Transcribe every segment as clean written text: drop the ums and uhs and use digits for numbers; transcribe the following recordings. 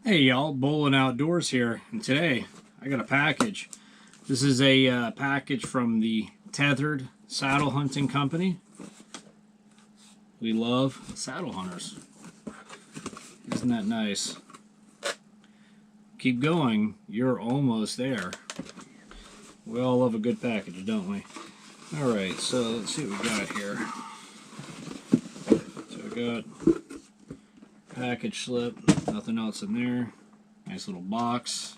Hey y'all, Bolen Outdoors here, and today I got a package. This is a package from the Tethrd Saddle Hunting Company. We love saddle hunters. Isn't that nice? Keep going, you're almost there. We all love a good package, don't we? Alright, so let's see what we got here. So we got package slip, nothing else in there. Nice little box.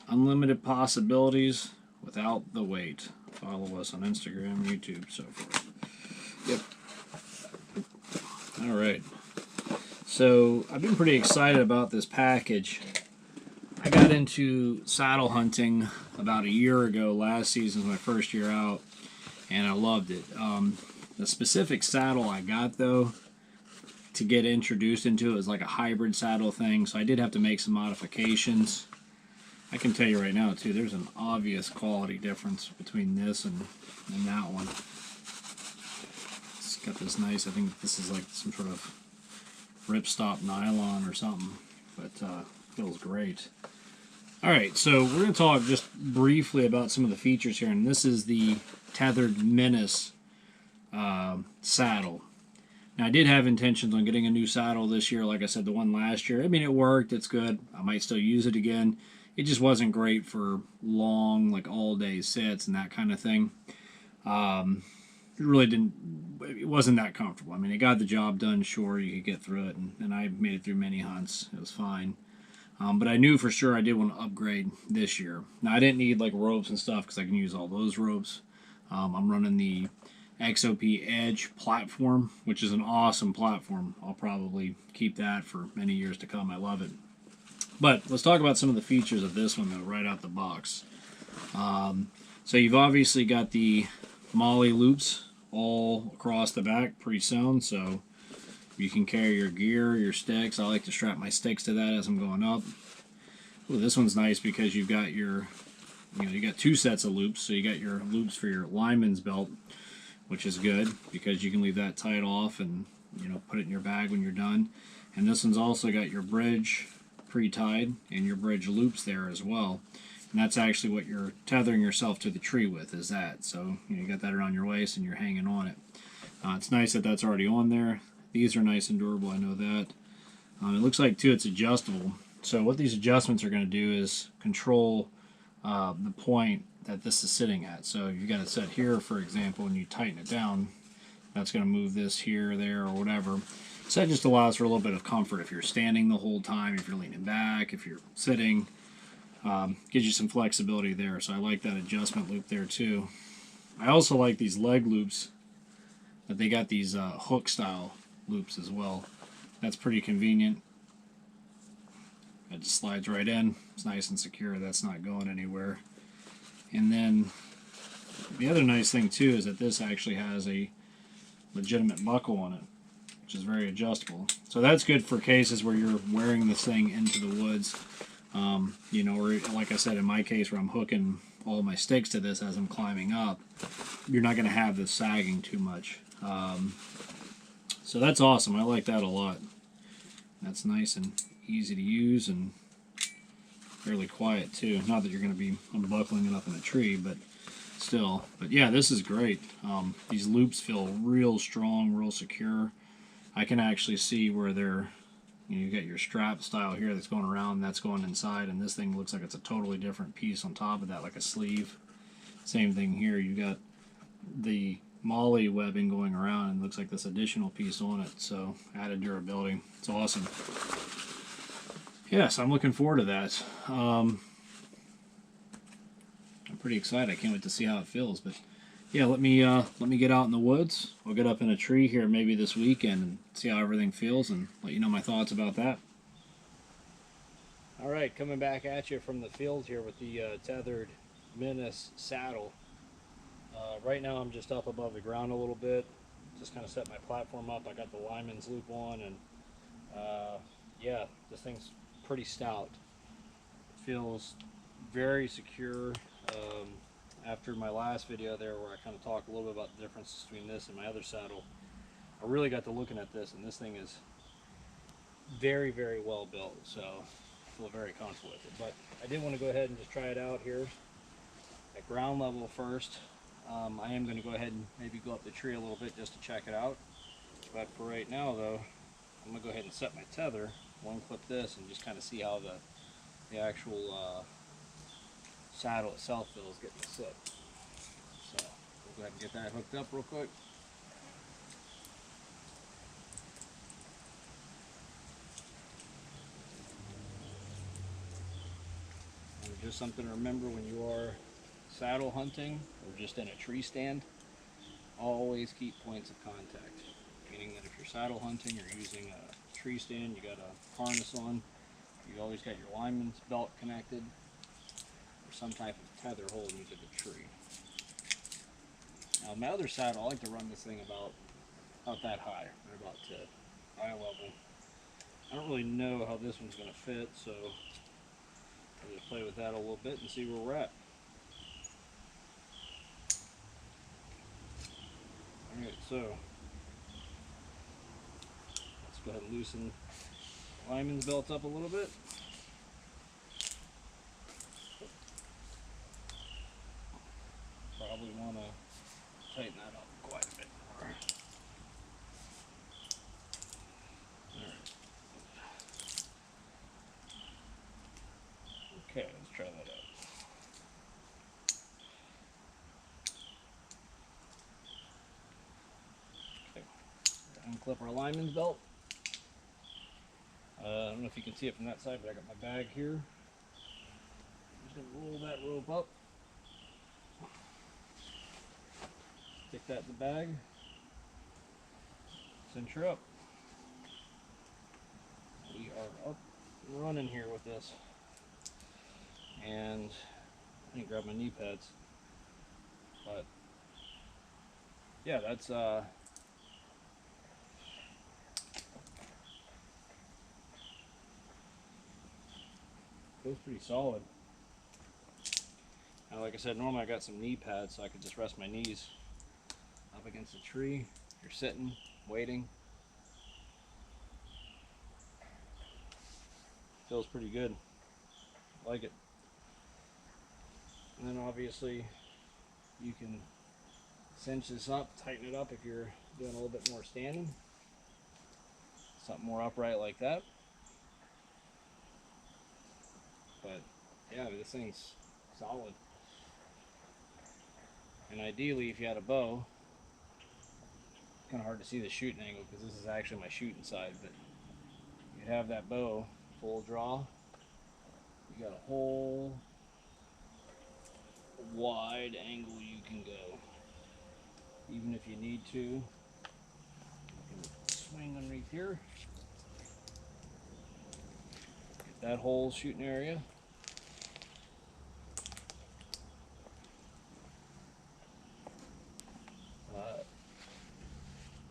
Unlimited possibilities without the weight. Follow us on Instagram, YouTube, so forth. Yep. Alright. So I've been pretty excited about this package. I got into saddle hunting about a year ago. Last season was my first year out, and I loved it. The specific saddle I got, though, to get introduced into it was like a hybrid saddle thing, so I did have to make some modifications. I can tell you right now, too, there's an obvious quality difference between this and that one. It's got this nice, I think this is like some sort of ripstop nylon or something, but feels great. Alright, so we're going to talk just briefly about some of the features here, and this is the Tethrd Menace saddle. Now, I did have intentions on getting a new saddle this year, like I said, the one last year. I mean, it worked, it's good. I might still use it again. It just wasn't great for long, like all-day sits and that kind of thing. It really didn't, it wasn't that comfortable. I mean, it got the job done, sure, you could get through it, and I made it through many hunts. It was fine. But I knew for sure I did want to upgrade this year. Now, I didn't need like ropes and stuff because I can use all those ropes. I'm running the XOP Edge Platform, which is an awesome platform. I'll probably keep that for many years to come. I love it. But let's talk about some of the features of this one, though, right out the box. So you've obviously got the MOLLE loops all across the back, pre-sewn, so you can carry your gear, your sticks. I like to strap my sticks to that as I'm going up. Ooh, this one's nice because you've got your, you got two sets of loops. So you got your loops for your lineman's belt, which is good because you can leave that tied off and put it in your bag when you're done. And this one's also got your bridge pre-tied and your bridge loops there as well. And that's actually what you're tethering yourself to the tree with, is that. So you got that around your waist and you're hanging on it. It's nice that that's already on there. These are nice and durable, I know that. It looks like, too, it's adjustable. So what these adjustments are going to do is control the point that this is sitting at. So you got it set here, for example, and you tighten it down, that's going to move this here, there, or whatever. So that just allows for a little bit of comfort if you're standing the whole time, if you're leaning back, if you're sitting. Gives you some flexibility there. So I like that adjustment loop there too. I also like these leg loops, that they got these hook style loops as well. That's pretty convenient. It just slides right in. It's nice and secure. That's not going anywhere. And then the other nice thing too is that this actually has a legitimate buckle on it, which is very adjustable. So that's good for cases where you're wearing this thing into the woods. Or like I said, in my case where I'm hooking all my sticks to this as I'm climbing up, you're not going to have this sagging too much. So that's awesome. I like that a lot. That's nice and easy to use and fairly quiet too. Not that you're going to be unbuckling it up in a tree, but still. But yeah, this is great. These loops feel real strong, real secure. I can actually see where they're, you got your strap style here that's going around, that's going inside, and this thing looks like it's a totally different piece on top of that, like a sleeve. Same thing here. You got the MOLLE webbing going around and looks like this additional piece on it, so added durability. It's awesome. Yes, I'm looking forward to that. I'm pretty excited. I can't wait to see how it feels. But yeah, let me get out in the woods. I'll get up in a tree here maybe this weekend and see how everything feels and let you know my thoughts about that. All right, coming back at you from the field here with the Tethrd Menace saddle. Right now I'm just up above the ground a little bit, just kind of set my platform up. I got the lineman's loop on, and yeah, this thing's pretty stout. It feels very secure. After my last video there where I kind of talked a little bit about the difference between this and my other saddle, I really got to looking at this, and this thing is very, very well built, so I feel very comfortable with it. But I did want to go ahead and just try it out here at ground level first. I am going to go ahead and maybe go up the tree a little bit just to check it out. But for right now, though, I'm going to go ahead and set my tether, one clip this, and just kind of see how the actual saddle itself feels getting to sit. So we'll go ahead and get that hooked up real quick. And just something to remember when you are saddle hunting or just in a tree stand, always keep points of contact. Meaning that if you're saddle hunting, you're using a tree stand, you got a harness on, you always got your lineman's belt connected, or some type of tether holding you to the tree. Now my other saddle, I like to run this thing about that high, or about to eye level. I don't really know how this one's going to fit, so I'm going to play with that a little bit and see where we're at. Alright, so let's go ahead and loosen the lineman's belt up a little bit. Probably want to tighten that up quite a bit more. Alright. Okay, let's try that out. Okay, unclip our lineman's belt. I don't know if you can see it from that side, but I got my bag here. I'm just going to roll that rope up. Stick that in the bag. Cinch her up. We are up and running here with this. And I need to grab my knee pads. But yeah, that's feels pretty solid. Now, like I said, normally I got some knee pads so I could just rest my knees up against a tree. If you're sitting, waiting. Feels pretty good. I like it. And then obviously you can cinch this up, tighten it up if you're doing a little bit more standing. Something more upright like that. But yeah, this thing's solid. And ideally, if you had a bow, it's kind of hard to see the shooting angle because this is actually my shooting side, but you have that bow full draw, you got a whole wide angle you can go. Even if you need to, you can swing underneath here, get that whole shooting area.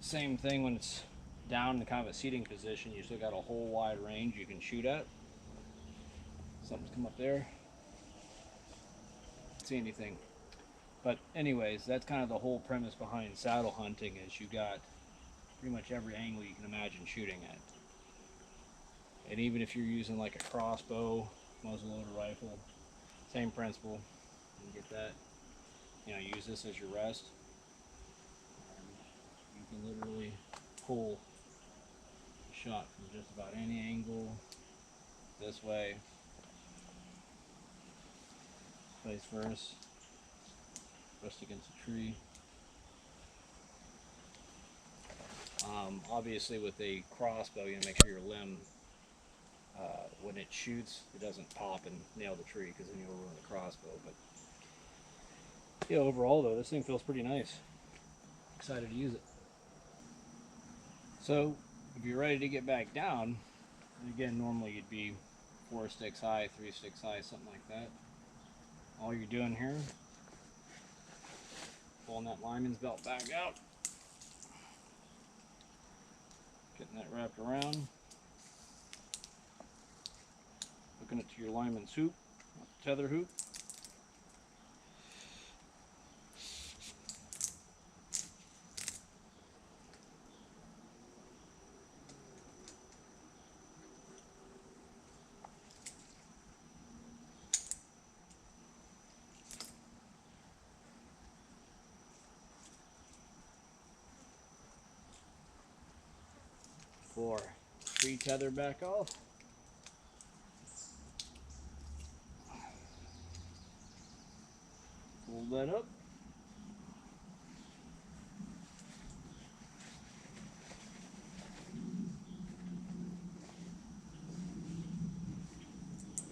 Same thing when it's down in kind of a seating position, you still got a whole wide range you can shoot at. Something's come up there. Can't see anything. But anyways, that's kind of the whole premise behind saddle hunting, is you got pretty much every angle you can imagine shooting at. And even if you're using like a crossbow, muzzleloader rifle, same principle. You can get that, use this as your rest. You can literally pull a shot from just about any angle, this way, vice versa, rest against a tree. Obviously with a crossbow, you make sure your limb, when it shoots, it doesn't pop and nail the tree, because then you'll ruin the crossbow. But yeah, overall though, this thing feels pretty nice. Excited to use it. So if you're ready to get back down, and again, normally you'd be 4 sticks high, 3 sticks high, something like that. All you're doing here, pulling that lineman's belt back out, getting that wrapped around, hooking it to your lineman's hoop, tether hoop. pull our free tether back off. Pull that up.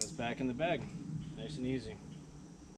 Goes back in the bag. Nice and easy.